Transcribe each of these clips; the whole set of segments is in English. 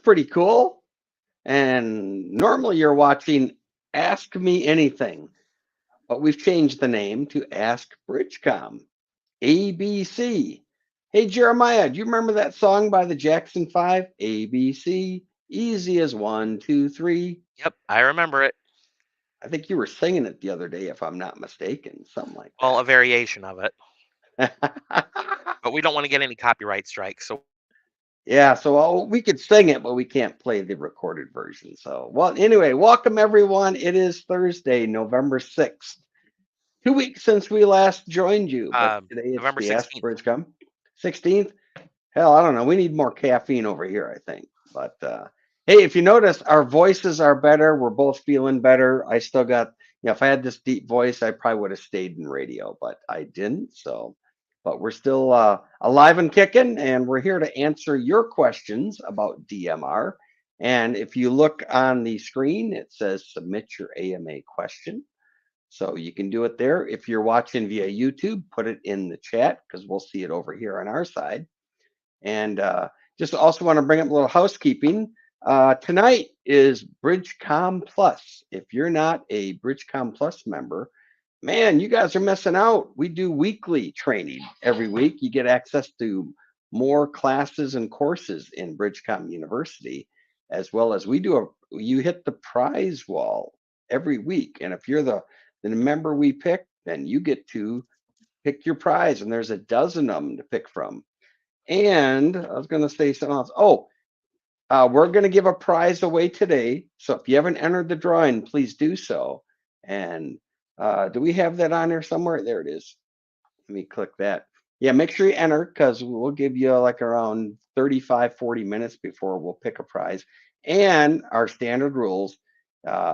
pretty cool. And normally you're watching Ask Me Anything, but we've changed the name to Ask BridgeCom. ABC. Hey, Jeremiah, do you remember that song by the Jackson 5? ABC, easy as one, two, three. Yep, I remember it. I think you were singing it the other day, if I'm not mistaken, something like Well, a variation of it, that. but we don't want to get any copyright strikes. So, Yeah, so we could sing it, but we can't play the recorded version. So, well, anyway, welcome everyone. It is Thursday, November 6th. 2 weeks since we last joined you, but today it's November the Ask 16th. BridgeCom. 16th? Hell, I don't know. We need more caffeine over here, I think. But hey, if you notice, our voices are better. We're both feeling better. I still got, if I had this deep voice, I probably would have stayed in radio, but I didn't. So, but we're still alive and kicking, and we're here to answer your questions about DMR. And if you look on the screen, it says submit your AMA question. So you can do it there. If you're watching via YouTube, put it in the chat because we'll see it over here on our side. And just also want to bring up a little housekeeping. Tonight is BridgeCom Plus. If you're not a BridgeCom Plus member, man, you guys are missing out. We do weekly training every week. You get access to more classes and courses in BridgeCom University, as well as you hit the prize wall every week. And if you're the member we pick, then you get to pick your prize, and there's a dozen of them to pick from. And I was going to say something else. Oh, we're going to give a prize away today. So if you haven't entered the drawing, please do so. And do we have that on here somewhere? There it is. Let me click that. Yeah, make sure you enter because we'll give you like around 35, 40 minutes before we'll pick a prize. And our standard rules,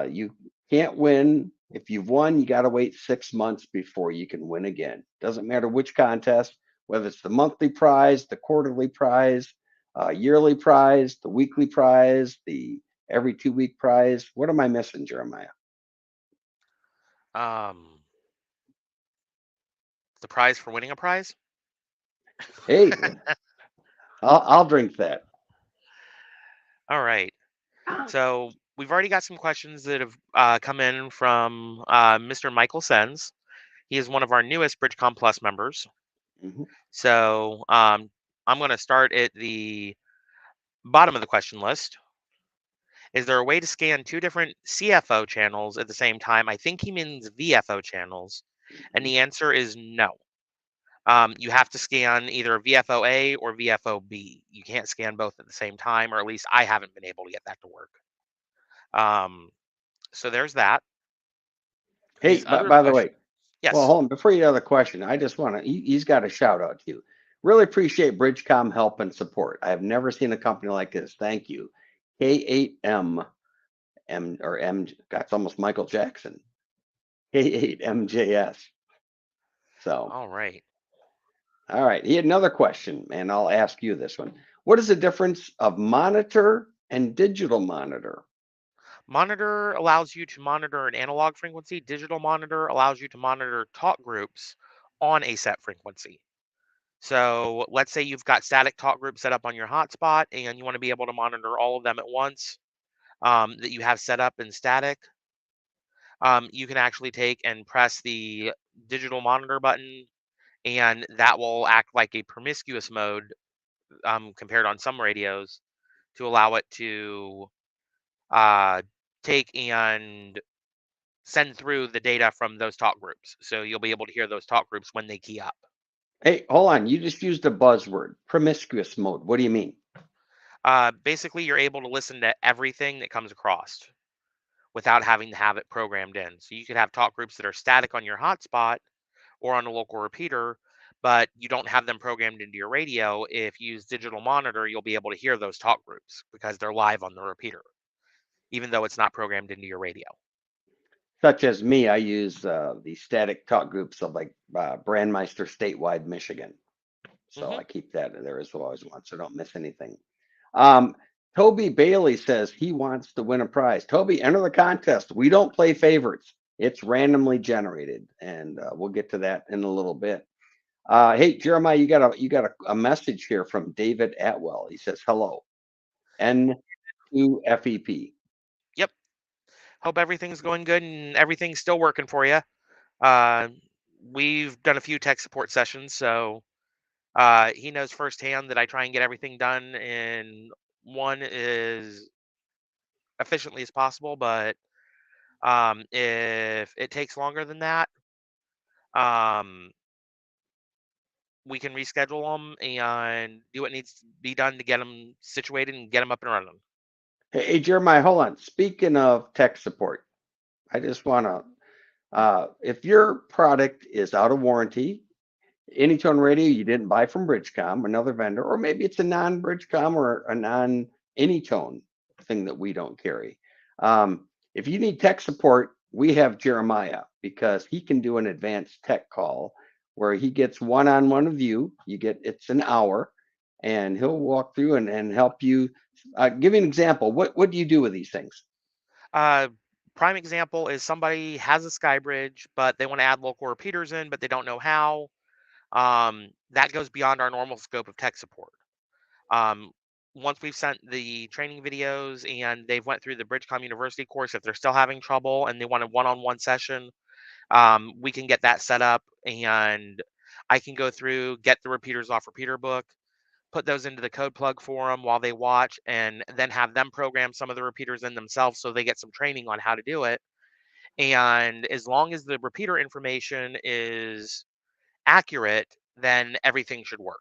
you can't win. If you've won, you got to wait 6 months before you can win again. Doesn't matter which contest, whether it's the monthly prize, the quarterly prize, yearly prize, the weekly prize, the every 2 week prize. What am I missing, Jeremiah? um, the prize for winning a prize. Hey, I'll drink that. All right. So we've already got some questions that have come in from Mr. Michael Sens. He is one of our newest BridgeCom Plus members. Mhm. So I'm going to start at the bottom of the question list. Is there a way to scan two different CFO channels at the same time? I think he means VFO channels. And the answer is no. You have to scan either VFO-A or VFO-B. You can't scan both at the same time, or at least I haven't been able to get that to work. So there's that. Hey, His by, other by the question, way, well, yes. hold on. Before you have the question, I just want to, he's got a shout out to you. Really appreciate BridgeCom help and support. I have never seen a company like this. Thank you. K8M or M, that's almost Michael Jackson. K8MJS. So, All right. all right. He had another question, and I'll ask you this one. What is the difference of monitor and digital monitor? Monitor allows you to monitor an analog frequency. Digital monitor allows you to monitor talk groups on a set frequency. So let's say you've got static talk groups set up on your hotspot and you want to be able to monitor all of them at once that you have set up in static. You can actually take and press the digital monitor button, and that will act like a promiscuous mode compared on some radios to allow it to uh, take and send through the data from those talk groups. So you'll be able to hear those talk groups when they key up. Hey, hold on. You just used a buzzword, promiscuous mode. What do you mean? Basically, you're able to listen to everything that comes across without having to have it programmed in. So you could have talk groups that are static on your hotspot or on a local repeater, but you don't have them programmed into your radio. If you use digital monitor, you'll be able to hear those talk groups because they're live on the repeater, even though it's not programmed into your radio. Such as me, I use the static talk groups of like Brandmeister Statewide Michigan. So Hmm. I keep that there as well as one, so don't miss anything. Um, Toby Bailey says he wants to win a prize. Toby, enter the contest. We don't play favorites. It's randomly generated, and we'll get to that in a little bit. Hey, Jeremiah, you got a message here from David Atwell. He says hello. N2 FEP. Yep. Hope everything's going good and everything's still working for you. We've done a few tech support sessions, so he knows firsthand that I try and get everything done in one as efficiently as possible. But if it takes longer than that, um, we can reschedule them and do what needs to be done to get them situated and get them up and running. Hey, Jeremiah, hold on. Speaking of tech support, I just want to, if your product is out of warranty, Anytone radio you didn't buy from BridgeCom, another vendor, or maybe it's a non-BridgeCom or a non-Anytone thing that we don't carry. If you need tech support, we have Jeremiah because he can do an advanced tech call where he gets one-on-one with you. It's an hour, and he'll walk through and help you. Give you an example. What do you do with these things? Uh, Prime example is somebody has a SkyBridge, but they want to add local repeaters in, but they don't know how. That goes beyond our normal scope of tech support. Um, Once we've sent the training videos and they've went through the BridgeCom University course, if they're still having trouble and they want a one-on-one session, we can get that set up and I can go through, get the repeaters off repeater book, put those into the code plug for them while they watch, and then have them program some of the repeaters in themselves so they get some training on how to do it. And as long as the repeater information is accurate, then everything should work.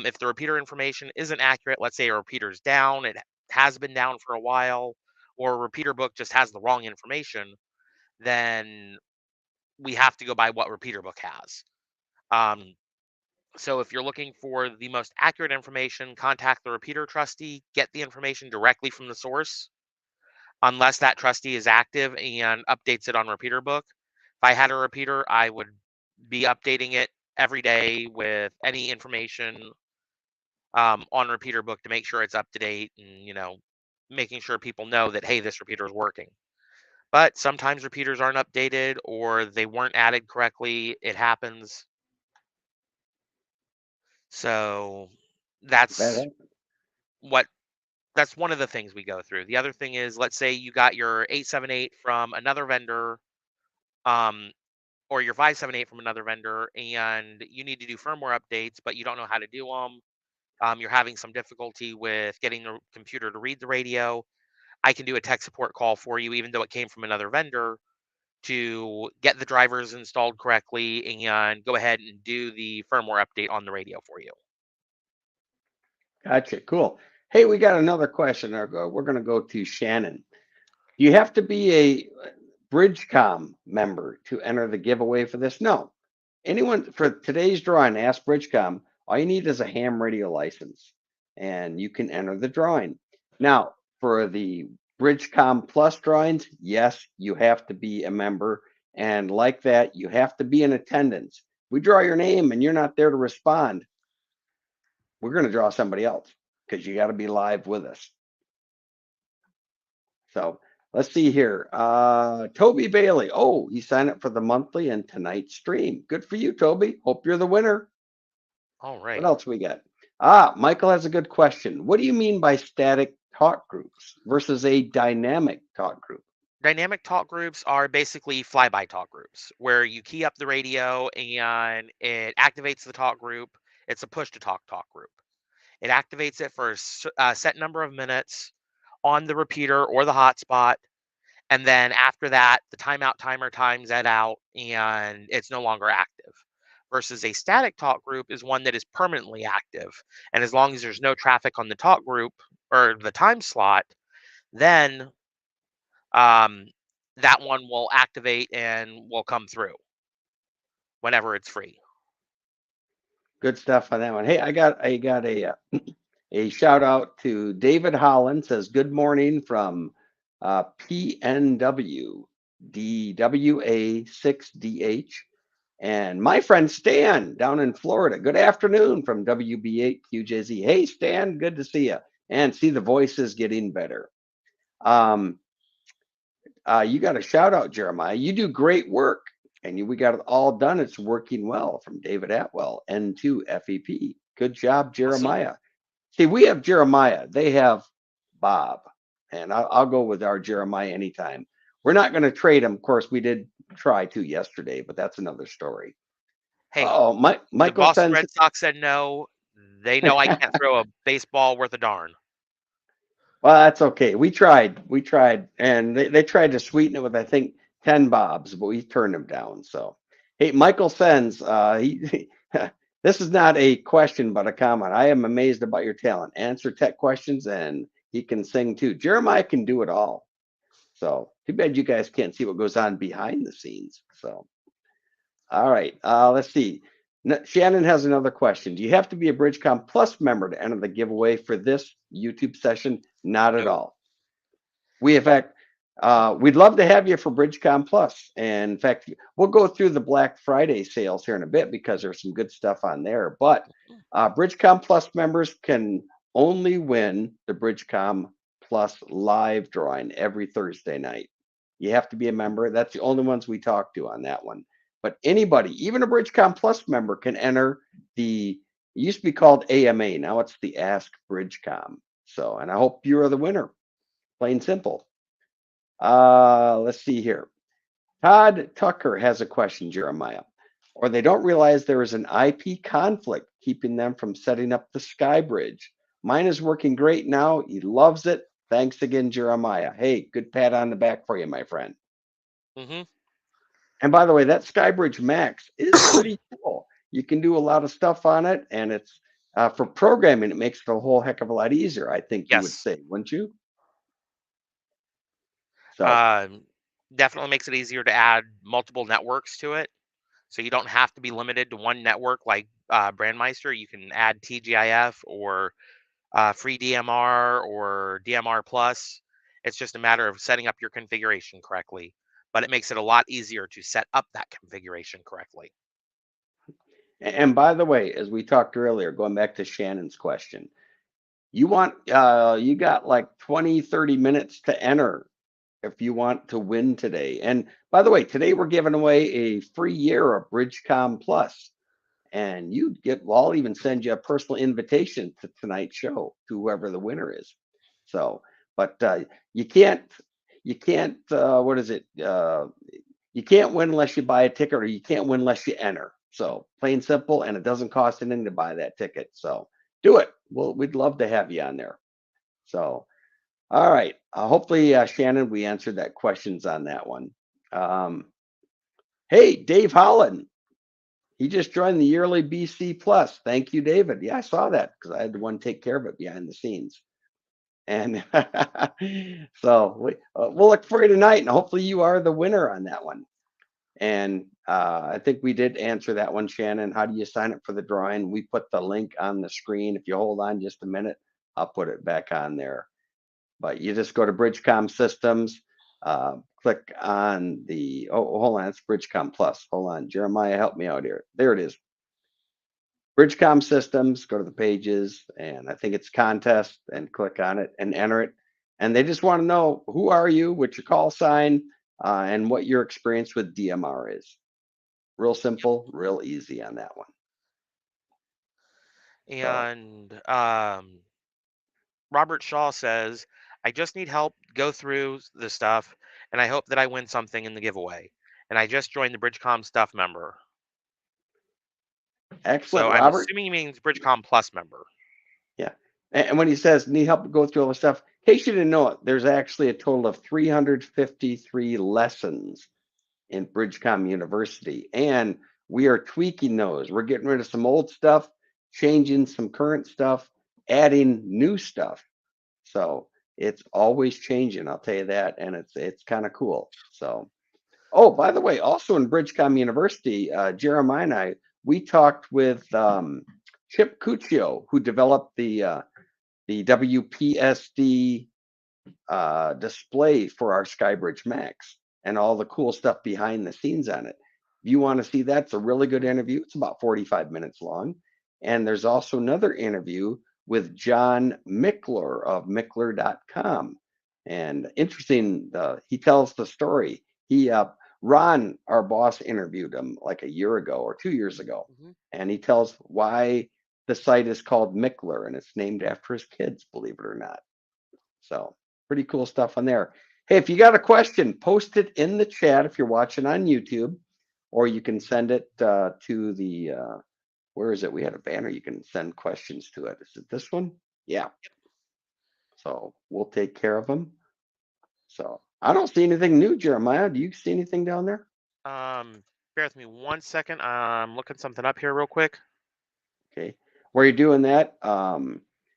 If the repeater information isn't accurate, let's say a repeater's down, it has been down for a while, or a repeater book just has the wrong information, then we have to go by what repeater book has. Um, so if you're looking for the most accurate information, contact the repeater trustee, get the information directly from the source, unless that trustee is active and updates it on repeater book. If I had a repeater, I would be updating it every day with any information on repeater book to make sure it's up to date and making sure people know that, hey, this repeater is working. But sometimes repeaters aren't updated or they weren't added correctly. It happens. So that's That what that's one of the things we go through. The other thing is, let's say you got your 878 from another vendor, um, or your 578 from another vendor, and you need to do firmware updates, but you don't know how to do them. You're having some difficulty with getting the computer to read the radio. I can do a tech support call for you, even though it came from another vendor, to get the drivers installed correctly and go ahead and do the firmware update on the radio for you. Gotcha. Cool. Hey, we got another question. We're going to go to Shannon. Do you have to be a BridgeCom member to enter the giveaway for this? No. Anyone for today's drawing, Ask BridgeCom, all you need is a ham radio license and you can enter the drawing. Now, for the BridgeCom Plus drawings, yes, you have to be a member. And like that, you have to be in attendance. We draw your name and you're not there to respond, we're going to draw somebody else because you got to be live with us. So let's see here. Toby Bailey. Oh, he signed up for the monthly and tonight's stream. Good for you, Toby. Hope you're the winner. All What right. else we got? Michael has a good question. What do you mean by static talk groups versus a dynamic talk group? Dynamic talk groups are basically flyby talk groups where you key up the radio and it activates the talk group. It's a push to talk group. It activates it for a set number of minutes on the repeater or the hotspot. And then after that, the timeout timer times that out and it's no longer active. Versus a static talk group is one that is permanently active. And as long as there's no traffic on the talk group or the time slot, then um, that one will activate and will come through whenever it's free. Good stuff on that one. Hey, I got a shout out to David Holland. Says good morning from PNW DWA6DH. And my friend Stan down in Florida. Good afternoon from WB8QJZ. Hey, Stan, good to see you. And see the voices getting better. You got a shout out, Jeremiah. You do great work. And we got it all done. It's working well from David Atwell, N2 FEP. Good job, Awesome. Jeremiah. See, we have Jeremiah. They have Bob. And I'll go with our Jeremiah anytime. We're not going to trade him. Of course, we did try to yesterday, but that's another story. Hey, Oh, the Michael Boston sends. Red Sox said no. They know I can't throw a baseball worth a darn. Well, that's okay. We tried, and they tried to sweeten it with, I think, 10 bobs, but we turned them down. So, hey, Michael sends, this is not a question, but a comment. I am amazed about your talent. Answer tech questions, and he can sing too. Jeremiah can do it all. So, too bad you guys can't see what goes on behind the scenes. So, all right, let's see. Shannon has another question. Do you have to be a BridgeCom Plus member to enter the giveaway for this YouTube session? Not at No. all. We, in fact, we'd love to have you for BridgeCom Plus. And in fact, we'll go through the Black Friday sales here in a bit because there's some good stuff on there. But BridgeCom Plus members can only win the BridgeCom Plus live drawing every Thursday night. You have to be a member. That's the only ones we talk to on that one. But anybody, even a BridgeCom Plus member, can enter the. It used to be called AMA. Now it's the Ask BridgeCom. So, and I hope you are the winner. Plain simple. Let's see here. Todd Tucker has a question, Jeremiah. Or they don't realize there is an IP conflict keeping them from setting up the Sky Bridge. Mine is working great now. He loves it. Thanks again, Jeremiah. Hey, good pat on the back for you, my friend. Mm-hmm. And by the way, that Skybridge Max is pretty cool. You can do a lot of stuff on it, and it's for programming. It makes it a whole heck of a lot easier. I think you would Yes. say, wouldn't you? So, Definitely makes it easier to add multiple networks to it. So you don't have to be limited to one network like Brandmeister. You can add TGIF or free DMR or DMR plus. It's just a matter of setting up your configuration correctly. But it makes it a lot easier to set up that configuration correctly. and by the way, as we talked earlier, going back to Shannon's question, you got like 20, 30 minutes to enter if you want to win today. And by the way, today we're giving away a free year of BridgeCom Plus, and I'll even send you a personal invitation to tonight's show to whoever the winner is. So, but you can't, what is it? You can't win unless you buy a ticket, or you can't win unless you enter. So plain simple, and it doesn't cost anything to buy that ticket. So do it. We'd love to have you on there. So, all right. Hopefully, Shannon, we answered that questions on that one. Um, hey, Dave Holland. He just joined the yearly BC Plus. Thank you, David. Yeah, I saw that because I had to one take care of it behind the scenes. And so we'll look for you tonight, and hopefully you are the winner on that one. And I think we did answer that one, Shannon. How do you sign up for the drawing? We put the link on the screen. If you hold on just a minute, I'll put it back on there. But you just go to BridgeCom Systems, click on hold on, it's BridgeCom Plus. Hold on, Jeremiah, help me out here. There it is. BridgeCom Systems, go to the pages, and I think it's contest, and click on it and enter it. And they just want to know who are you, what's your call sign, and what your experience with DMR is. Real simple, real easy on that one. So, And Robert Shaw says, I just need help go through the stuff, and I hope that I win something in the giveaway. And I just joined the BridgeCom stuff member. excellent, So I'm Robert. assuming he means BridgeCom Plus member. Yeah. And when he says need help go through all the stuff, in case you didn't know it, there's actually a total of 353 lessons in BridgeCom University. And we are tweaking those. We're getting rid of some old stuff, changing some current stuff, adding new stuff. So it's always changing, I'll tell you that. And it's kind of cool. So, oh, by the way, also in BridgeCom University, Jeremiah and I, we talked with Chip Cuccio, who developed the WPSD display for our Skybridge Max and all the cool stuff behind the scenes on it. If you want to see that, it's a really good interview. It's about 45 minutes long. And there's also another interview with John Mickler of Mickler.com. And interesting, he tells the story. Ron, our boss, interviewed him like a year ago or 2 years ago. Mm-hmm. And he tells why the site is called Mickler, and it's named after his kids, believe it or not. So pretty cool stuff on there. Hey, if you got a question, post it in the chat if you're watching on YouTube, or you can send it to the, where is it? We had a banner. You can send questions to it. Is it this one? Yeah. So we'll take care of them. So I don't see anything new, Jeremiah. Do you see anything down there? Bear with me 1 second. I'm looking something up here real quick. Okay. While you're doing that,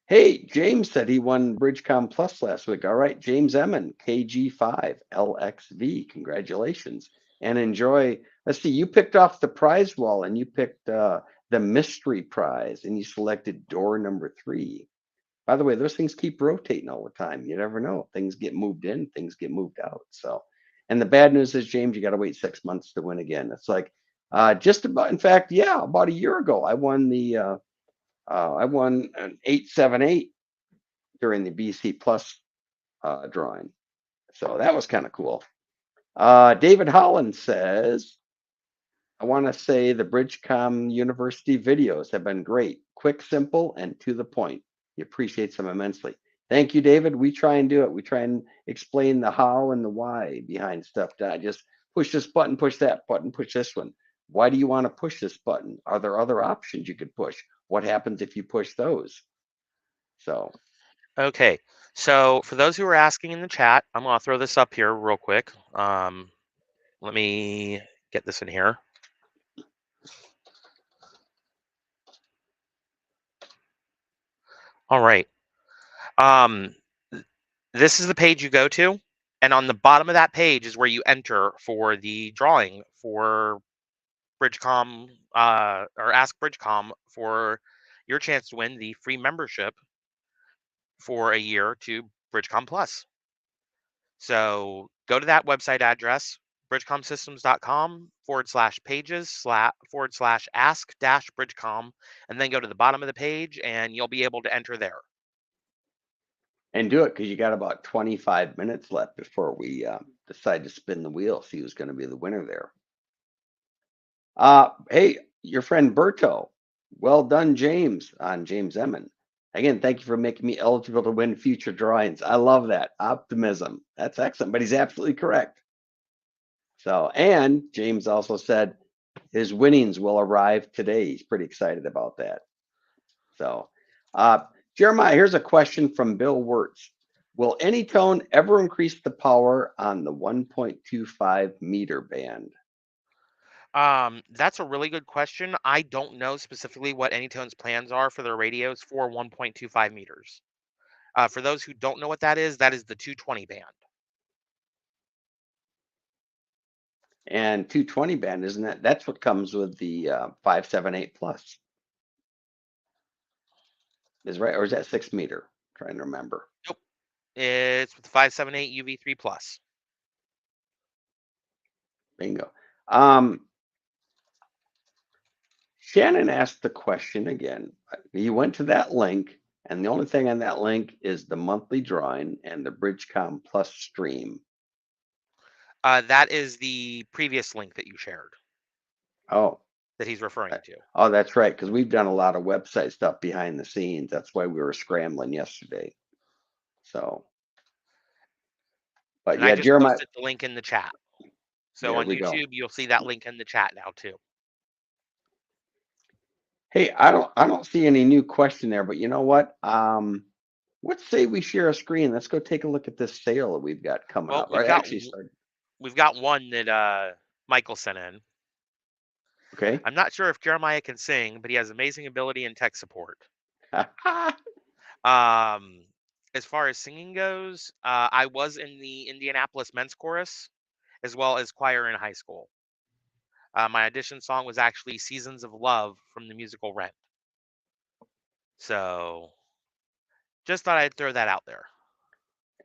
hey, James said he won BridgeCom Plus last week. All right, James Emmon, KG5 LXV. Congratulations and enjoy. Let's see, you picked off the prize wall and you picked the mystery prize and you selected door number 3. By the way, those things keep rotating all the time. You never know. Things get moved in, things get moved out. So, and the bad news is, James, you got to wait 6 months to win again. It's like just about, in fact, yeah, about a year ago, I won an 878 during the BC Plus drawing. So that was kind of cool. David Holland says, I want to say the BridgeCom University videos have been great, quick, simple, and to the point. He appreciates them immensely. Thank you, David. We try and do it. We try and explain the how and the why behind stuff. Just push this button, push that button, push this one. Why do you want to push this button? Are there other options you could push? What happens if you push those? So, Okay, so for those who are asking in the chat, I'm going to throw this up here real quick. Let me get this in here. All right. This is the page you go to, and on the bottom of that page is where you enter for the drawing for BridgeCom or Ask BridgeCom for your chance to win the free membership for a year to BridgeCom Plus. So go to that website address, bridgecomsystems.com/pages/ask-bridgecom, and then go to the bottom of the page and you'll be able to enter there. and do it because you got about 25 minutes left before we decide to spin the wheel, see who's going to be the winner there. Hey, your friend Berto. Well done, James, on James Emmon. Again, thank you for making me eligible to win future drawings. I love that optimism. That's excellent, but he's absolutely correct. So, and James also said his winnings will arrive today. He's pretty excited about that. So, Jeremiah, here's a question from Bill Wirtz. Will Anytone ever increase the power on the 1.25 meter band? That's a really good question. I don't know specifically what Anytone's plans are for their radios for 1.25 meters. For those who don't know what that is the 220 band. And 220 band, isn't that? That's what comes with the 578 plus. Is right, or is that 6 meter? I'm trying to remember. Nope. It's with the 578 UV3 plus. Bingo. Shannon asked the question again. You went to that link, and the only thing on that link is the monthly drawing and the BridgeCom Plus stream. That is the previous link that you shared. Oh, that he's referring to. Oh, that's right, because we've done a lot of website stuff behind the scenes. That's why we were scrambling yesterday. So, but And yeah, I just Jeremiah. posted the link in the chat. So There on we go. YouTube, you'll see that link in the chat now too. Hey, I don't see any new question there, but you know what? Let's say we share a screen. Let's go take a look at this sale that we've got coming up. We've got one that Michael sent in. Okay. I'm not sure if Jeremiah can sing, but he has amazing ability in tech support. As far as singing goes, I was in the Indianapolis men's chorus as well as choir in high school. My audition song was actually Seasons of Love from the musical Rent. So just thought I'd throw that out there.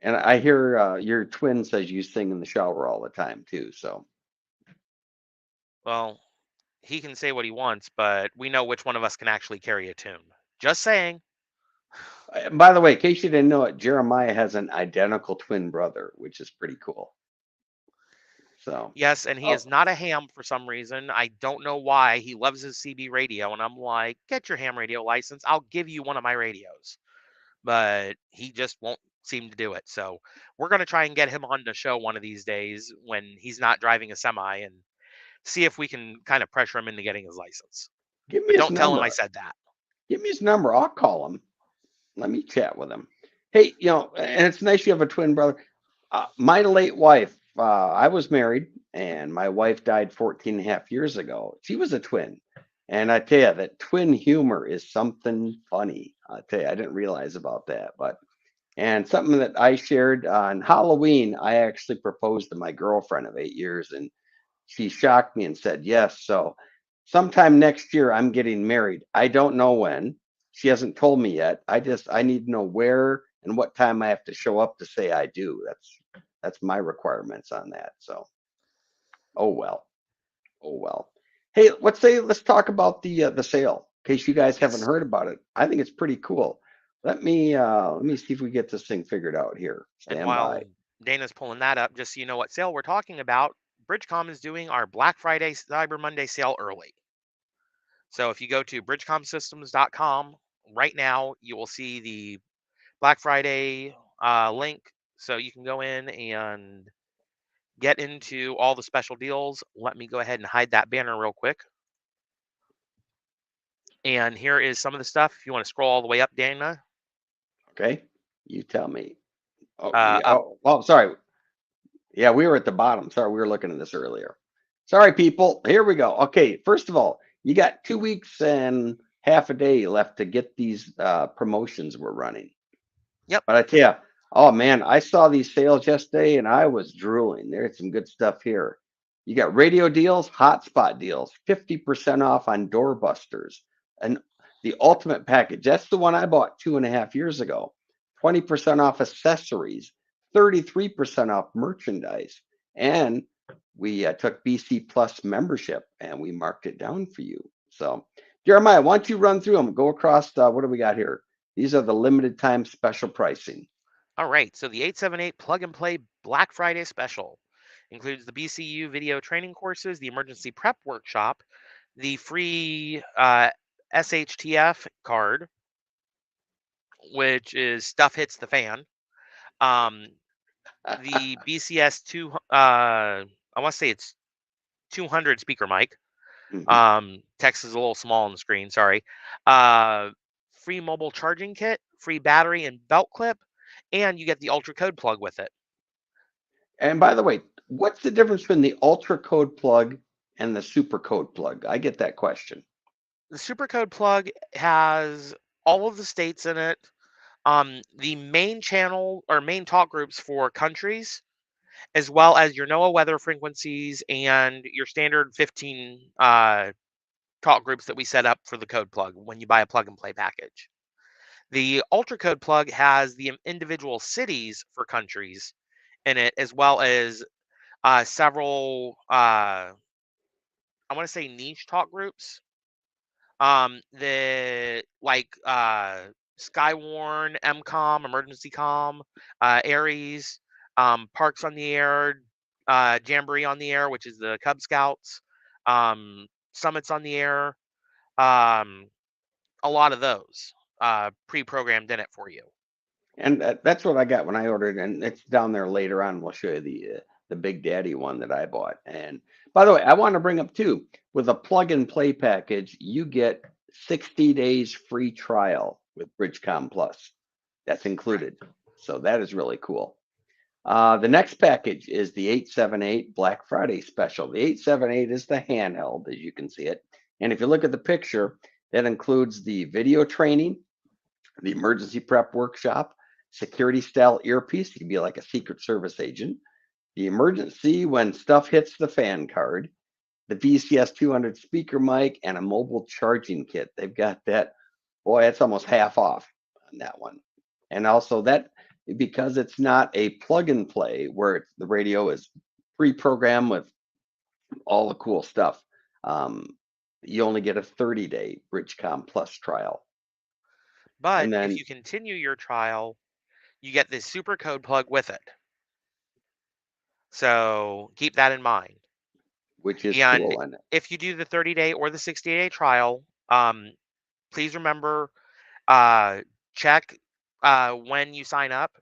And I hear your twin says you sing in the shower all the time too. So, well, he can say what he wants, but we know which one of us can actually carry a tune. Just saying. By the way, in case you didn't know it, Jeremiah has an identical twin brother, which is pretty cool. So yes, and he is not a ham for some reason. I don't know why. He loves his CB radio, and I'm like, get your ham radio license. I'll give you one of my radios. But he just won't seem to do it. So we're going to try and get him on the show one of these days when he's not driving a semi and see if we can kind of pressure him into getting his license. Give me But his don't tell him I number. said that. Give me his number. I'll call him. Let me chat with him. Hey, and it's nice you have a twin brother. My late wife, I was married, and my wife died 14 and a half years ago. She was a twin. And I tell you, that twin humor is something funny. I tell you, I didn't realize about that. And something that I shared on Halloween, I actually proposed to my girlfriend of 8 years, and she shocked me and said yes. So sometime next year, I'm getting married. I don't know when. She hasn't told me yet. I need to know where and what time I have to show up to say I do. That's my requirements on that. So, oh well, oh well. Hey, let's talk about the sale in case you guys haven't Yes. heard about it. I think it's pretty cool. Let me see if we get this thing figured out here. And Stand by. while Dana's pulling that up, just so you know what sale we're talking about, BridgeCom is doing our Black Friday Cyber Monday sale early. So if you go to bridgecomsystems.com right now, you will see the Black Friday link. So you can go in and get into all the special deals. Let me go ahead and hide that banner real quick. And here is some of the stuff. If you want to scroll all the way up, Dana, Okay, you tell me. Oh yeah. up. Oh, sorry. Yeah, we were at the bottom. Sorry, we were looking at this earlier. Sorry, people. Here we go. Okay, first of all, you got 2 weeks and half a day left to get these promotions we're running. Yep. But I tell you, oh man, I saw these sales yesterday and I was drooling. There's some good stuff here. You got radio deals, hotspot deals, 50% off on doorbusters, and the ultimate package. That's the one I bought 2.5 years ago. 20% off accessories, 33% off merchandise, and we took BC Plus membership and we marked it down for you. So, Jeremiah, why don't you run through them? Go across. What do we got here? These are the limited time special pricing. All right. So the 878 Plug and Play Black Friday special includes the BCU video training courses, the emergency prep workshop, the free SHTF card, which is stuff hits the fan. The BCS I want to say it's 200 speaker mic. Mhm. Text is a little small on the screen. Sorry. Uh, Free mobile charging kit, free battery and belt clip, and you get the ultra code plug with it. And by the way, what's the difference between the ultra code plug and the super code plug? I get that question. The super code plug has all of the states in it. The main channel or main talk groups for countries, as well as your NOAA weather frequencies and your standard 15 talk groups that we set up for the code plug when you buy a plug and play package. The Ultra Code plug has the individual cities for countries in it, as well as several, I want to say niche talk groups. The like Skywarn, MCOM, Emergency Com, Aries, Parks on the Air, Jamboree on the Air, which is the Cub Scouts, Summits on the Air, um, a lot of those pre-programmed in it for you. And that's what I got when I ordered, and it's down there later on. We'll show you the Big Daddy one that I bought. And by the way, I want to bring up too, with a plug and play package, you get 60 days free trial with BridgeCom Plus. That's included. So that is really cool. The next package is the 878 Black Friday special. The 878 is the handheld, as you can see it. And if you look at the picture, that includes the video training, the emergency prep workshop, security style earpiece. You can be like a Secret Service agent. The emergency when stuff hits the fan card, the VCS 200 speaker mic, and a mobile charging kit. They've got that. Boy, that's almost half off on that one. And also that because it's not a plug and play where the radio is pre-programmed with all the cool stuff. Um, you only get a 30-day BridgeCom Plus trial. But And if then you continue your trial, you get this super code plug with it. So keep that in mind. which is And cool. And if you do the 30-day or the 60-day trial, please remember, uh, check when you sign up.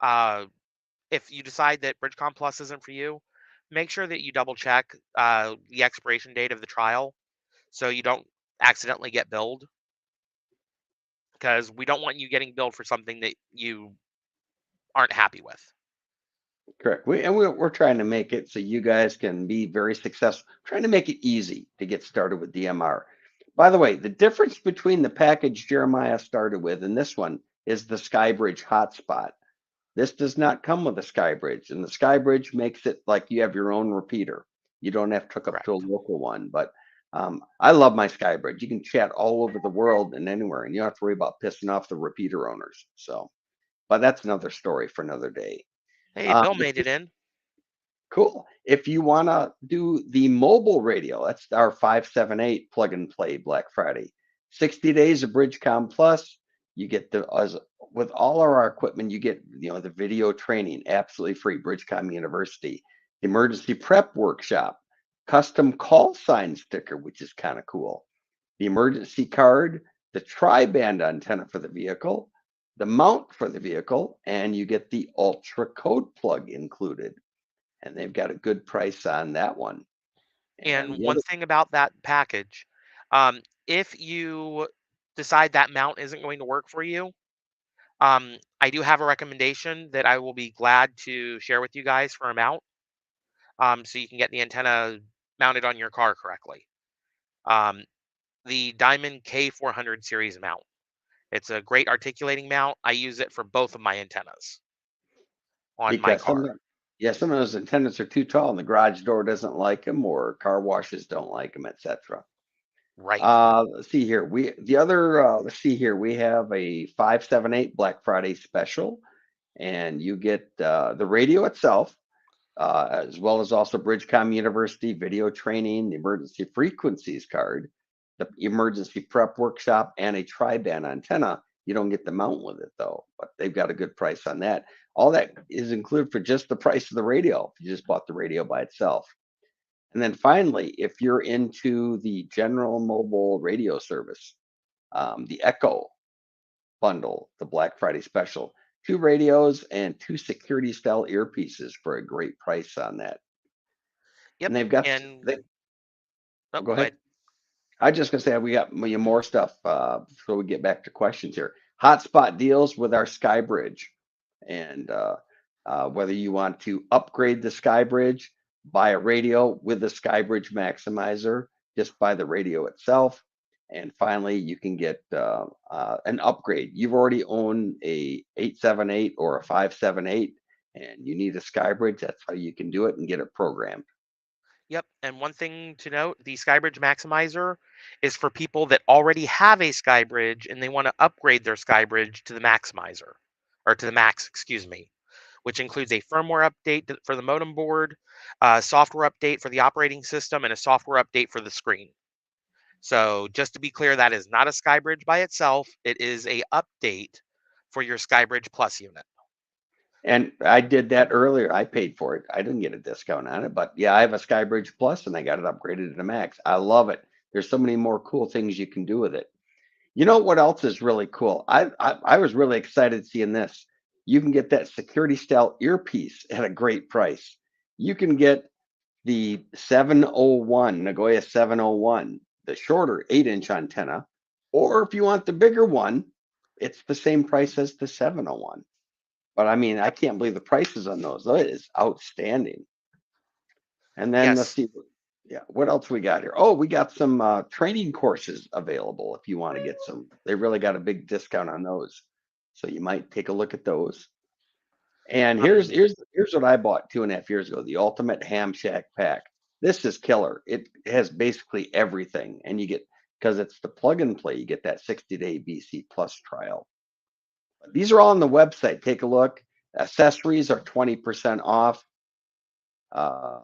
If you decide that BridgeCom Plus isn't for you, make sure that you double check the expiration date of the trial so you don't accidentally get billed, because we don't want you getting billed for something that you aren't happy with. Correct. We're trying to make it so you guys can be very successful, trying to make it easy to get started with DMR. By the way, the difference between the package Jeremiah started with and this one is the SkyBridge hotspot. This does not come with a SkyBridge, and the SkyBridge makes it like you have your own repeater. You don't have to hook up to a Correct. local one. But I love my SkyBridge. You can chat all over the world and anywhere, and you don't have to worry about pissing off the repeater owners. So, but that's another story for another day. Hey, Uh, Bill made it in. Cool. If you want to do the mobile radio, that's our 578 plug and play Black Friday. 60 days of BridgeCom Plus. You get the as with all of our equipment, you get the video training absolutely free. BridgeCom University, the emergency prep workshop, custom call sign sticker, which is kind of cool. The emergency card, the tri-band antenna for the vehicle, the mount for the vehicle, and you get the ultra code plug included, and they've got a good price on that one. And And the one other, thing about that package, if you decide that mount isn't going to work for you, I do have a recommendation that I will be glad to share with you guys for a mount, so you can get the antenna mounted on your car correctly. Um, the Diamond K400 series mount. It's a great articulating mount. I use it for both of my antennas on my because car. some of those antennas are too tall, and the garage door doesn't like them, or car washes don't like them, etc. Right. Let's see here. Let's see here. We have a 578 Black Friday special, and you get the radio itself, as well as also BridgeCom University video training, the emergency frequencies card, the emergency prep workshop, and a tri-band antenna. You don't get the mount with it though, but they've got a good price on that. All that is included for just the price of the radio if you just bought the radio by itself. And then finally, if you're into the general mobile radio service, the Echo bundle, the Black Friday special, two radios and two security style earpieces for a great price on that. Yep. And they've got, And oh, go go ahead. ahead. I just gonna say we got more stuff before we get back to questions here. Hotspot deals with our SkyBridge, and whether you want to upgrade the SkyBridge, buy a radio with the SkyBridge maximizer, just buy the radio itself, and finally you can get an upgrade. You've already owned a 878 or a 578, and you need a SkyBridge. That's how you can do it and get it programmed. Yep. And one thing to note, the SkyBridge Maximizer is for people that already have a SkyBridge and they want to upgrade their SkyBridge to the Maximizer, or to the Max, excuse me, which includes a firmware update for the modem board, a software update for the operating system, and a software update for the screen. So just to be clear, that is not a SkyBridge by itself. It is a update for your SkyBridge Plus unit. And I did that earlier. I paid for it. I didn't get a discount on it, but yeah, I have a SkyBridge Plus and I got it upgraded to Max. I love it. There's so many more cool things you can do with it. You know what else is really cool? I was really excited seeing this. You can get that security style earpiece at a great price. You can get the 701, Nagoya 701, the shorter 8-inch antenna, or if you want the bigger one, it's the same price as the 701. But I mean, I Yep. can't believe the prices on those. That is outstanding. And then let's Yes. see, yeah, what else we got here? Oh, we got some training courses available if you want to get some. They really got a big discount on those, so you might take a look at those. And here's Um, here's what I bought 2.5 years ago: the Ultimate Ham Shack Pack. This is killer. It has basically everything, and you get, because it's the plug and play, you get that 60-day BC Plus trial. These are all on the website. Take a look. Accessories are 20% off. Um,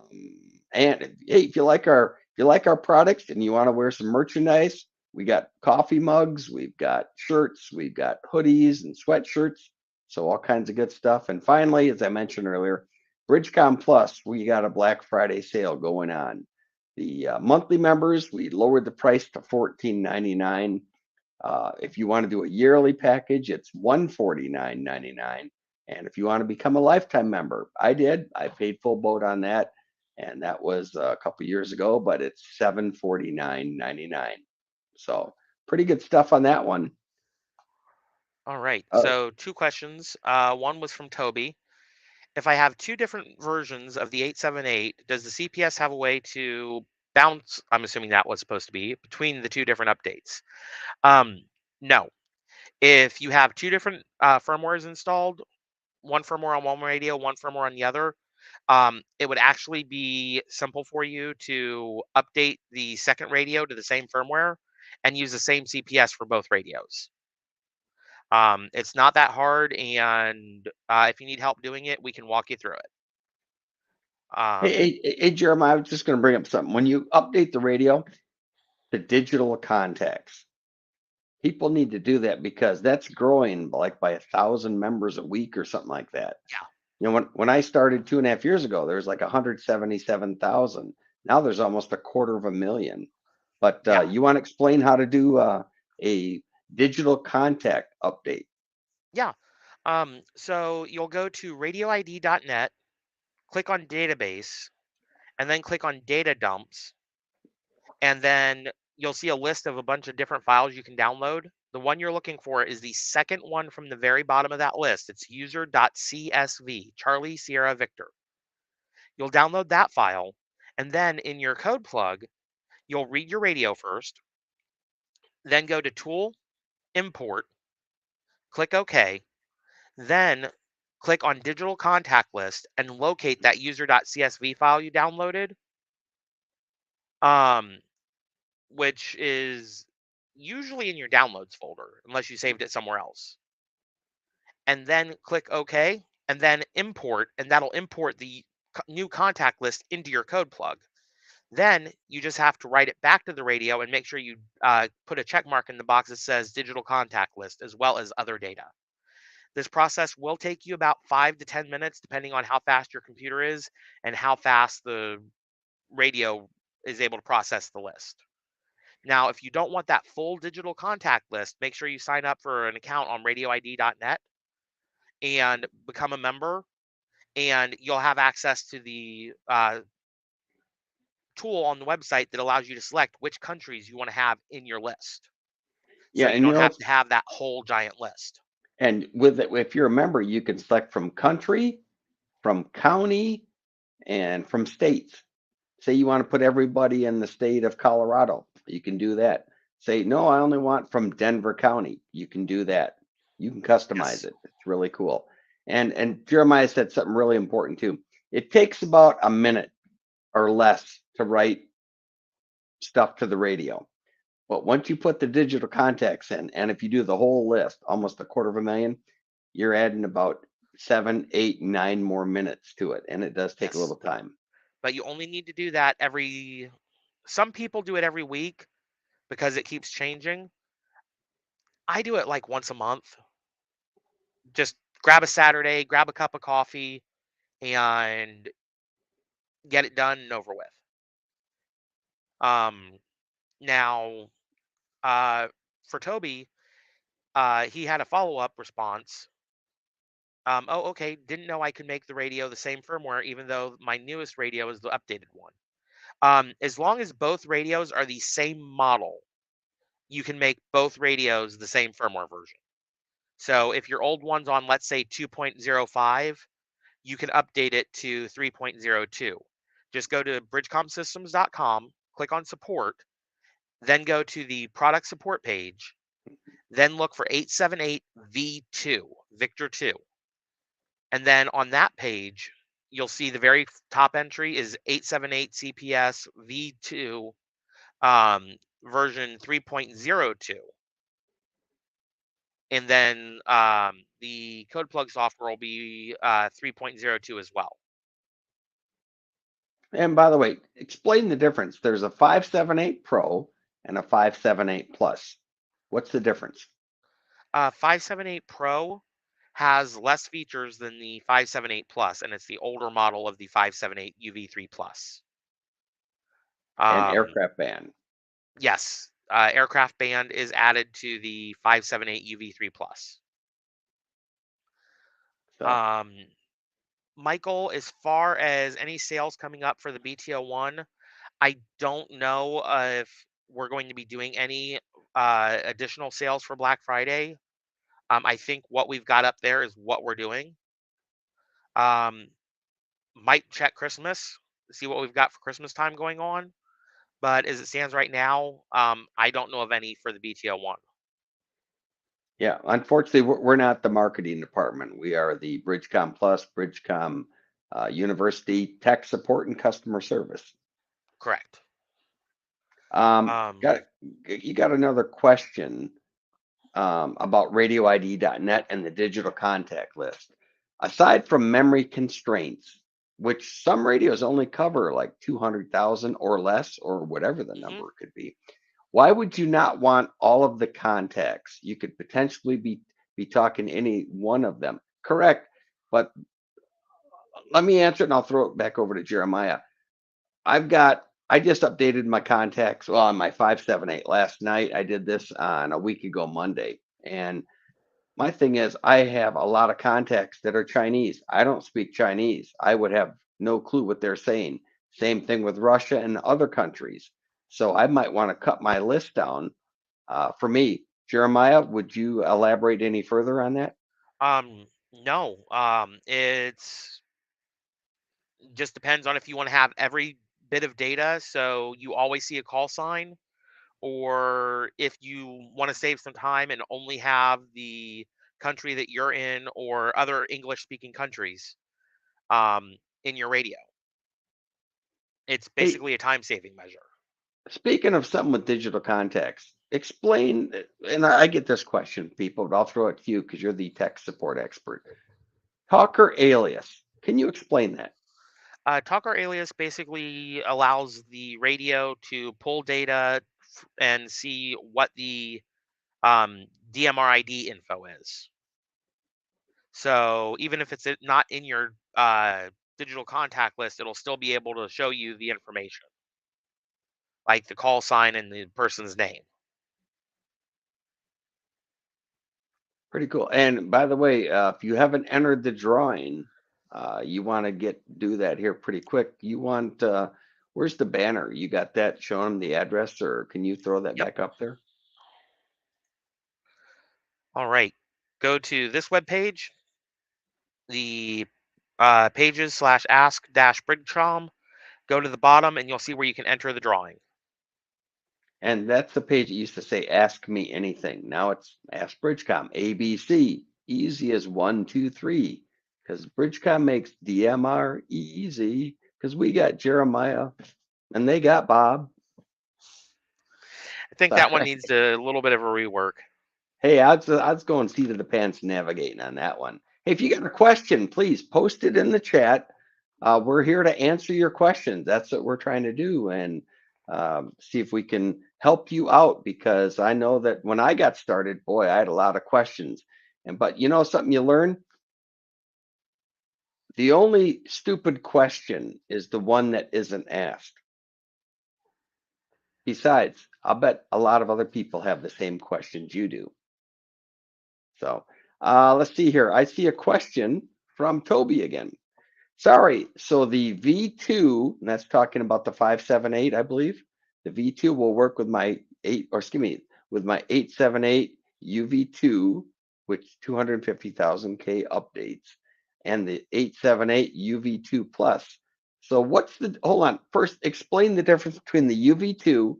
and hey, if you like our products and you want to wear some merchandise, we got coffee mugs, we've got shirts, we've got hoodies and sweatshirts, so all kinds of good stuff. And finally, as I mentioned earlier, BridgeCom Plus, we got a Black Friday sale going on. The monthly members, we lowered the price to $14.99. If you want to do a yearly package, it's $149.99. And if you want to become a lifetime member, I did. I paid full boat on that, and that was a couple years ago, but it's $749.99. So pretty good stuff on that one. All right. Uh, So 2 questions. One was from Toby. If I have 2 different versions of the 878, does the CPS have a way to bounce? I'm assuming that was supposed to be between the 2 different updates. Um, no. If you have 2 different firmwares installed, one firmware on one radio, one firmware on the other, it would actually be simple for you to update the second radio to the same firmware and use the same CPS for both radios. It's not that hard, and if you need help doing it, we can walk you through it. hey, Jeremiah, I was just going to bring up something. When you update the radio to digital contacts, people need to do that because that's growing like by 1,000 members a week or something like that. Yeah, You know, when I started 2.5 years ago, there was like 177,000. Now there's almost 250,000. But yeah, you want to explain how to do a digital contact update? yeah. So you'll go to radioid.net, click on database, and then click on data dumps, and then you'll see a list of a bunch of different files you can download. The one you're looking for is the second one from the very bottom of that list. It's user.csv, Charlie Sierra Victor. You'll download that file, and then in your code plug, you'll read your radio first, then go to Tool, Import, click OK, then click on Digital Contact List and locate that user.csv file you downloaded, um, which is usually in your downloads folder, unless you saved it somewhere else. And then click OK, and then import, and that'll import the new contact list into your code plug. Then you just have to write it back to the radio and make sure you put a check mark in the box that says digital contact list as well as other data. This process will take you about 5 to 10 minutes, depending on how fast your computer is and how fast the radio is able to process the list. Now, if you don't want that full digital contact list, make sure you sign up for an account on radioid.net and become a member, and you'll have access to the tool on the website that allows you to select which countries you want to have in your list. So Yeah, you and don't have to have that whole giant list. and with it, if you're a member, you can select from country, from county, and from states. Say you want to put everybody in the state of Colorado, you can do that. Say, no, I only want from Denver County. You can do that. You can customize Yes. it. It's really cool. And Jeremiah said something really important too. It takes about a minute or less to write stuff to the radio. But once you put the digital contacts in, and if you do the whole list, almost 250,000, you're adding about 7, 8, 9 more minutes to it, and it does take a Yes. little time. But you only need to do that some people do it every week because it keeps changing. I do it like once a month. Just grab a Saturday, grab a cup of coffee, and get it done and over with. Um, now, uh, for Toby, he had a follow-up response. Oh, okay. Didn't know I could make the radio the same firmware, even though my newest radio is the updated one. As long as both radios are the same model, you can make both radios the same firmware version. So if your old one's on, let's say 2.05, you can update it to 3.02. Just go to bridgecomsystems.com, click on support, then go to the product support page, then look for 878V2, Victor 2. And then on that page, you'll see the very top entry is 878 CPS V2 version 3.02. And then the code plug software will be 3.02 as well. And by the way, explain the difference. There's a 578 Pro and a 578 Plus. What's the difference? 578 Pro has less features than the 578 Plus, and it's the older model of the 578 UV3 Plus. And Um, aircraft band. yes, aircraft band is added to the 578 UV3 Plus. So Um, Michael, as far as any sales coming up for the BTO1, I don't know if we're going to be doing any additional sales for Black Friday. I think what we've got up there is what we're doing. Um, might check Christmas, see what we've got for Christmas time going on. But as it stands right now, I don't know of any for the BTO1. yeah, unfortunately, we're not the marketing department. We are the BridgeCom Plus, BridgeCom University Tech Support and Customer Service. Correct. Um, Um, got you got another question about radioid.net and the digital contact list. Aside from memory constraints, which some radios only cover like 200,000 or less, or whatever the mhm. number could be, why would you not want all of the contacts? You could potentially be talking any one of them. Correct. But let me answer it and I'll throw it back over to Jeremiah. I just updated my contacts well on my 578 last night. I did this on a week ago Monday. And my thing is I have a lot of contacts that are Chinese. I don't speak Chinese. I would have no clue what they're saying. Same thing with Russia and other countries. So I might want to cut my list down. For me, Jeremiah, would you elaborate any further on that? No. It's just depends on if you want to have every bit of data, so you always see a call sign, or if you want to save some time and only have the country that you're in or other English speaking countries in your radio. It's Hey, basically a time saving measure. speaking of something with digital contacts, explain, and I get this question, people, but I'll throw it to you because you're the tech support expert. Talker alias. Can you explain that? Talker alias basically allows the radio to pull data and see what the DMRID info is. So even if it's not in your digital contact list, it'll still be able to show you the information, like the call sign and the person's name. Pretty cool. And by the way, if you haven't entered the drawing, you want to do that here pretty quick. Where's the banner? You got that showing them the address, or can you throw that Yep. back up there? All right. Go to this web page, the pages slash ask dash BridgeCom. Go to the bottom and you'll see where you can enter the drawing. And that's the page that used to say "Ask Me Anything." Now it's Ask BridgeCom, ABC, easy as one, two, three. Because BridgeCom makes DMR easy. Because we got Jeremiah and they got Bob. I think So that one needs a little bit of a rework. hey, I'd go and seat of the pants navigating on that one. Hey, if you got a question, please post it in the chat. We're here to answer your questions. That's what we're trying to do, and see if we can help you out. Because I know that when I got started, boy, I had a lot of questions. And but you know something you learn? The only stupid question is the one that isn't asked. Besides, I'll bet a lot of other people have the same questions you do. So let's see here. I see a question from Toby again. Sorry. So the V2, and that's talking about the 578, I believe. The V2 will work with my with my 878 UV2, which 250,000 K updates, and the 878 UV2 plus. So hold on. First, explain the difference between the UV2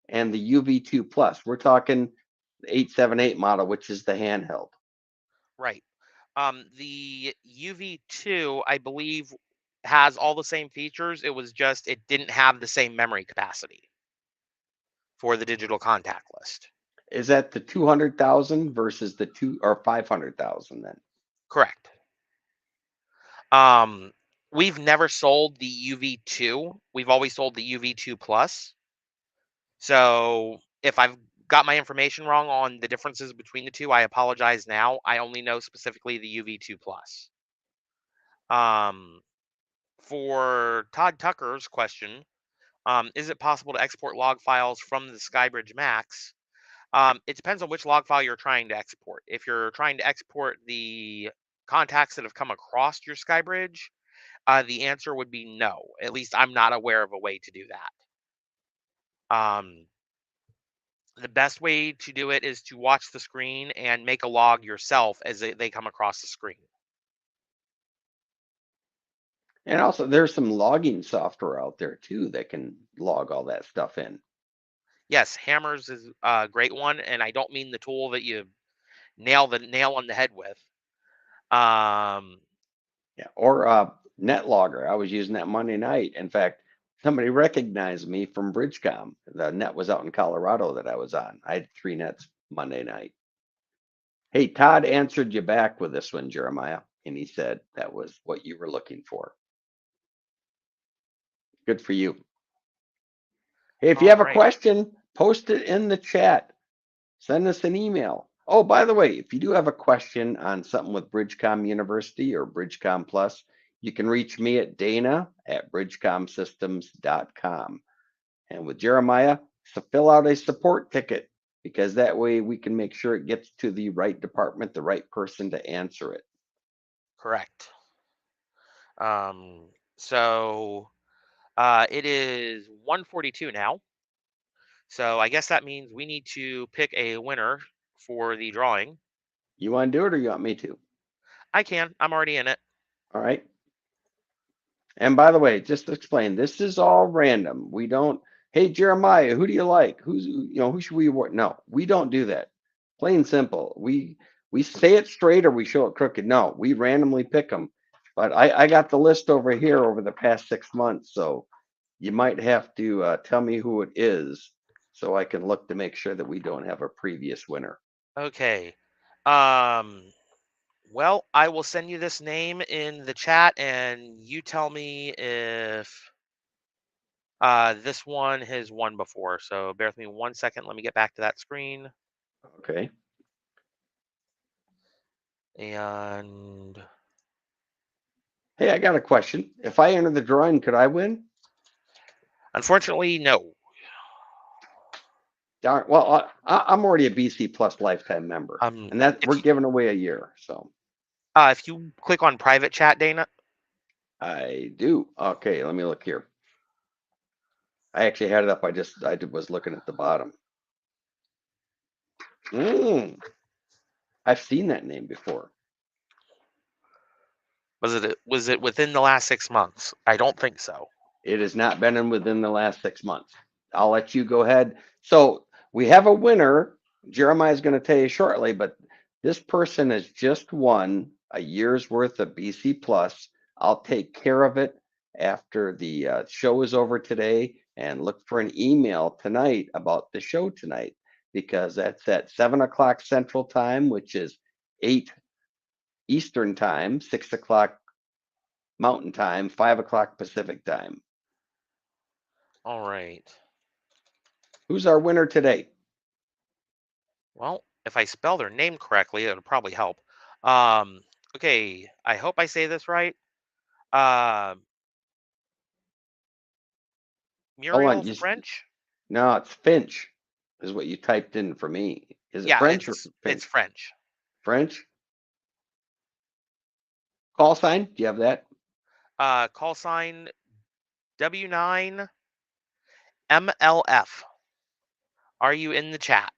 and the UV2 plus. We're talking the 878 model, which is the handheld. Right. The UV2, I believe, has all the same features. It was just it didn't have the same memory capacity for the digital contact list. Is that the 200,000 versus the 500,000 then? Correct. Um, we've never sold the UV2. We've always sold the UV2 plus. So if I've got my information wrong on the differences between the two, I apologize now. I only know specifically the UV2 plus. Um, for Todd Tucker's question, is it possible to export log files from the Skybridge Max? It depends on which log file you're trying to export. If you're trying to export the contacts that have come across your SkyBridge, the answer would be no. At least I'm not aware of a way to do that. The best way to do it is to watch the screen and make a log yourself as they come across the screen. And also, there's some logging software out there too that can log all that stuff in. Yes, Hammers is a great one, and I don't mean the tool that you nail the nail on the head with. Yeah, or NetLogger. I was using that Monday night. In fact, somebody recognized me from BridgeCom. The net was out in Colorado that I was on. I had 3 nets Monday night. Hey, Todd answered you back with this one, Jeremiah, and he said that was what you were looking for. Good for you. Hey, if you All have a right. question, post it in the chat. Send us an email. Oh, by the way, if you do have a question on something with BridgeCom University or BridgeCom Plus, you can reach me at dana@bridgecomsystems.com. And with Jeremiah, so fill out a support ticket because that way we can make sure it gets to the right department, the right person to answer it. Correct. So it is 1:42 now. So I guess that means we need to pick a winner for the drawing. You want to do it or you want me to? I can. I'm already in it. All right. And by the way, just to explain, this is all random. We don't, hey Jeremiah, who do you like? Who should we award? No, we don't do that. Plain simple. We say it straight or we show it crooked. No, we randomly pick them. But I got the list over here over the past 6 months, so you might have to tell me who it is so I can look to make sure that we don't have a previous winner. Okay. Um, well, I will send you this name in the chat and you tell me if this one has won before. So bear with me 1 second. Let me get back to that screen. Okay. And Hey, I got a question. If I enter the drawing, could I win? unfortunately, no. Darn. Well, I'm already a BC Plus lifetime member, and that If we're you giving away a year. So if you click on private chat, Dana. I do. Okay, let me look here. I actually had it up. I was looking at the bottom. I've seen that name before. Was it within the last 6 months? I don't think so. It has not been in within the last 6 months. I'll let you go ahead. So we have a winner. Jeremiah is going to tell you shortly, but this person has just won a year's worth of BC Plus. I'll take care of it after the show is over today and look for an email tonight about the show tonight because that's at 7 o'clock Central Time, which is 8 Eastern Time, 6 o'clock Mountain Time, 5 o'clock Pacific Time. All right. Who's our winner today? Well, if I spell their name correctly, it'll probably help. Okay, I hope I say this right. Hold Muriel on. French? No, it's Finch, is what you typed in for me. Is it Yeah, French or it's Finch? French. French? Call sign? Do you have that? Call sign W9 MLF. Are you in the chat?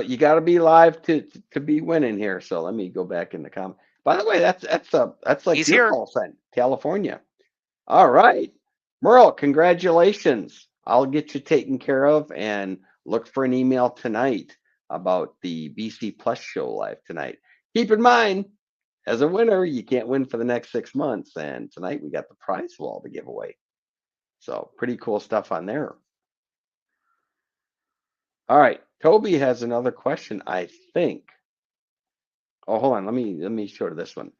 You got to be live to be winning here. So let me go back in the comment. By the way, that's like He's your here. call sign, California. All right, Merle, congratulations. I'll get you taken care of and look for an email tonight about the BC Plus show live tonight. Keep in mind, as a winner, you can't win for the next 6 months. And tonight we got the prize wall to give away. So pretty cool stuff on there. All right, Toby has another question, I think. Oh, hold on. Let me show to this one.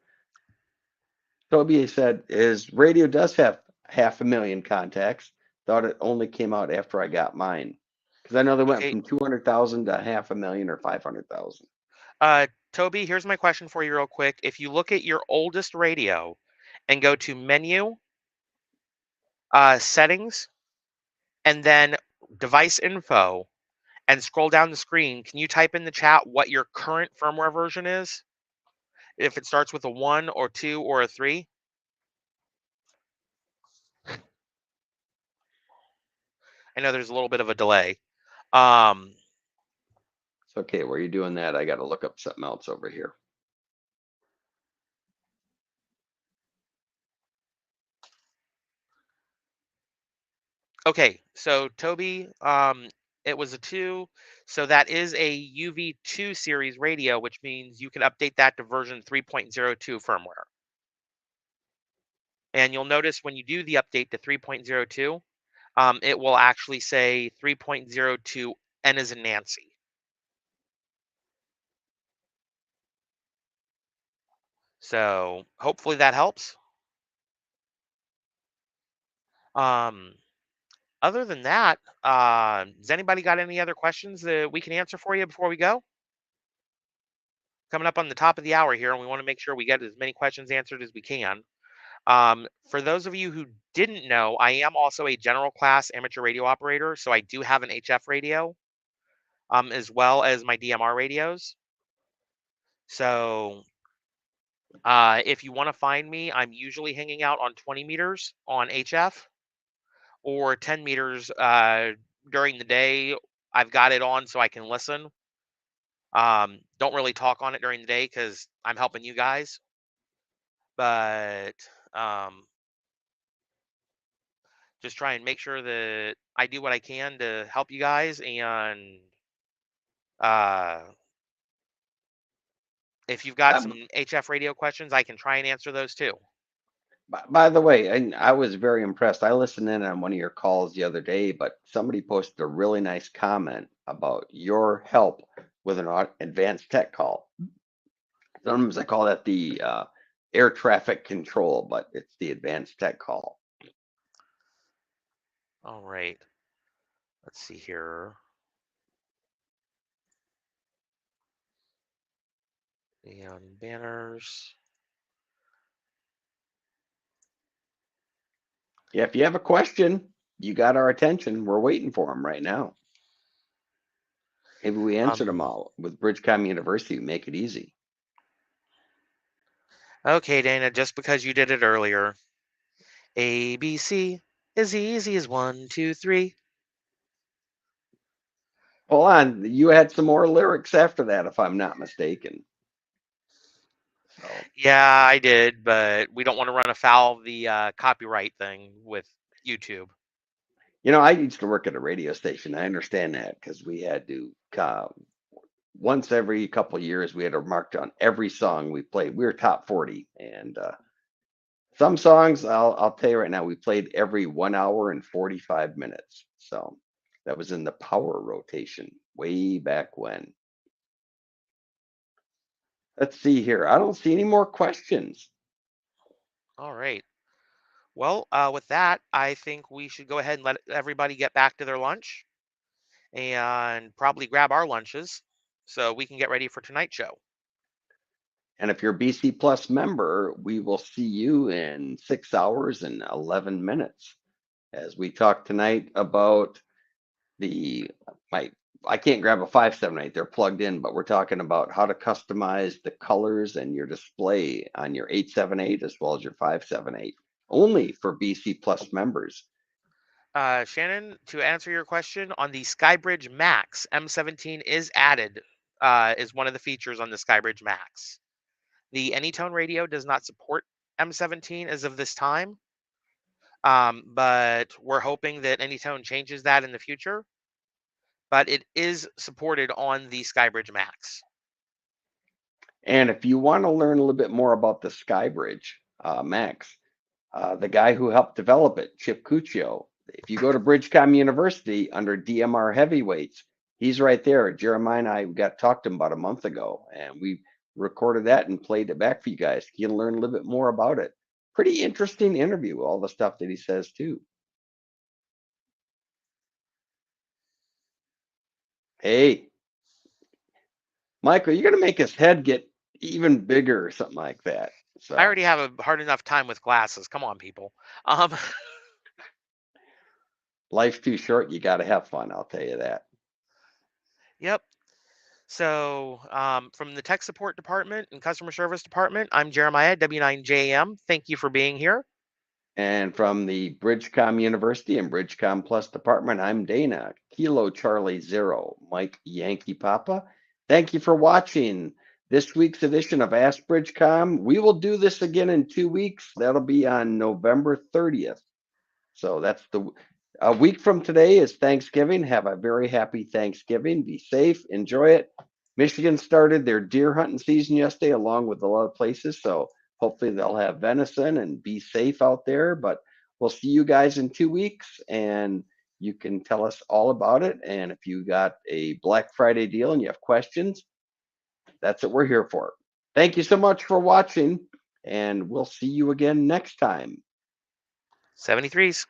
Toby said his radio does have 500,000 contacts. Thought it only came out after I got mine. Because I know they went Okay. from 200,000 to 500,000 or 500,000. Toby, here's my question for you real quick. If you look at your oldest radio and go to menu, settings, and then device info and scroll down the screen, can you type in the chat what your current firmware version is? if it starts with a 1 or 2 or a 3. I know there's a little bit of a delay. It's okay. While you're doing that, I got to look up something else over here. Okay, so Toby, it was a 2, so that is a UV2 series radio, which means you can update that to version 3.02 firmware. And you'll notice when you do the update to 3.02, it will actually say 3.02 N as in Nancy. So hopefully that helps. Other than that, has anybody got any other questions that we can answer for you before we go? Coming up on the top of the hour here, and we want to make sure we get as many questions answered as we can. For those of you who didn't know, I am also a general class amateur radio operator, so I do have an HF radio, as well as my DMR radios. So if you want to find me, I'm usually hanging out on 20 meters on HF or 10 meters during the day. I've got it on so I can listen. Don't really talk on it during the day because I'm helping you guys. But just try and make sure that I do what I can to help you guys. And uh, if you've got some HF radio questions, I can try and answer those too. By the way, and I was very impressed. I listened in on one of your calls the other day, but somebody posted a really nice comment about your help with an advanced tech call. Sometimes I call that the air traffic control, but it's the advanced tech call. All right. Let's see here. And banners. Yeah, if you have a question, you got our attention. We're waiting for them right now. Maybe we answered them all with BridgeCom University. Make it easy. Okay, Dana, just because you did it earlier. ABC is easy as 1, 2, 3. Hold on, you had some more lyrics after that, if I'm not mistaken. So, Yeah, I did, but we don't want to run afoul of the copyright thing with YouTube. you know, I used to work at a radio station. I understand that because we had to once every couple of years we had to mark down every song we played. We were top 40, and some songs I'll tell you right now we played every 1 hour and 45 minutes. So that was in the power rotation way back when. Let's see here. I don't see any more questions. All right. Well, with that, I think we should go ahead and let everybody get back to their lunch and probably grab our lunches so we can get ready for tonight's show. And if you're a BC Plus member, we will see you in 6 hours and 11 minutes as we talk tonight about the my I can't grab a 578, they're plugged in, but we're talking about how to customize the colors and your display on your 878 as well as your 578, only for BC Plus members. Shannon, to answer your question, on the Skybridge Max, M17 is added is one of the features on the Skybridge Max. The Anytone radio does not support M17 as of this time, but we're hoping that Anytone changes that in the future. But it is supported on the Skybridge Max. And if you want to learn a little bit more about the Skybridge Max, the guy who helped develop it, Chip Cuccio, if you go to BridgeCom University under DMR Heavyweights, he's right there. Jeremiah and I got talked to him about a month ago, and we recorded that and played it back for you guys. You can learn a little bit more about it. Pretty interesting interview, all the stuff that he says too. Hey, Michael, you're gonna make his head get even bigger or something like that. So I already have a hard enough time with glasses. Come on, people. Life's too short. You got to have fun. I'll tell you that. Yep. So from the tech support department and customer service department, I'm Jeremiah, W9JM. Thank you for being here. And from the BridgeCom University and BridgeCom Plus department, I'm Dana, Kilo Charlie Zero, Mike Yankee Papa. Thank you for watching this week's edition of Ask BridgeCom. We will do this again in 2 weeks. That'll be on November 30th. So that's a week from today is Thanksgiving. Have a very happy Thanksgiving. Be safe. Enjoy it. Michigan started their deer hunting season yesterday, along with a lot of places. So hopefully they'll have venison and be safe out there. But we'll see you guys in 2 weeks, and you can tell us all about it. And if you got a Black Friday deal and you have questions, that's what we're here for. Thank you so much for watching, and we'll see you again next time. 73s.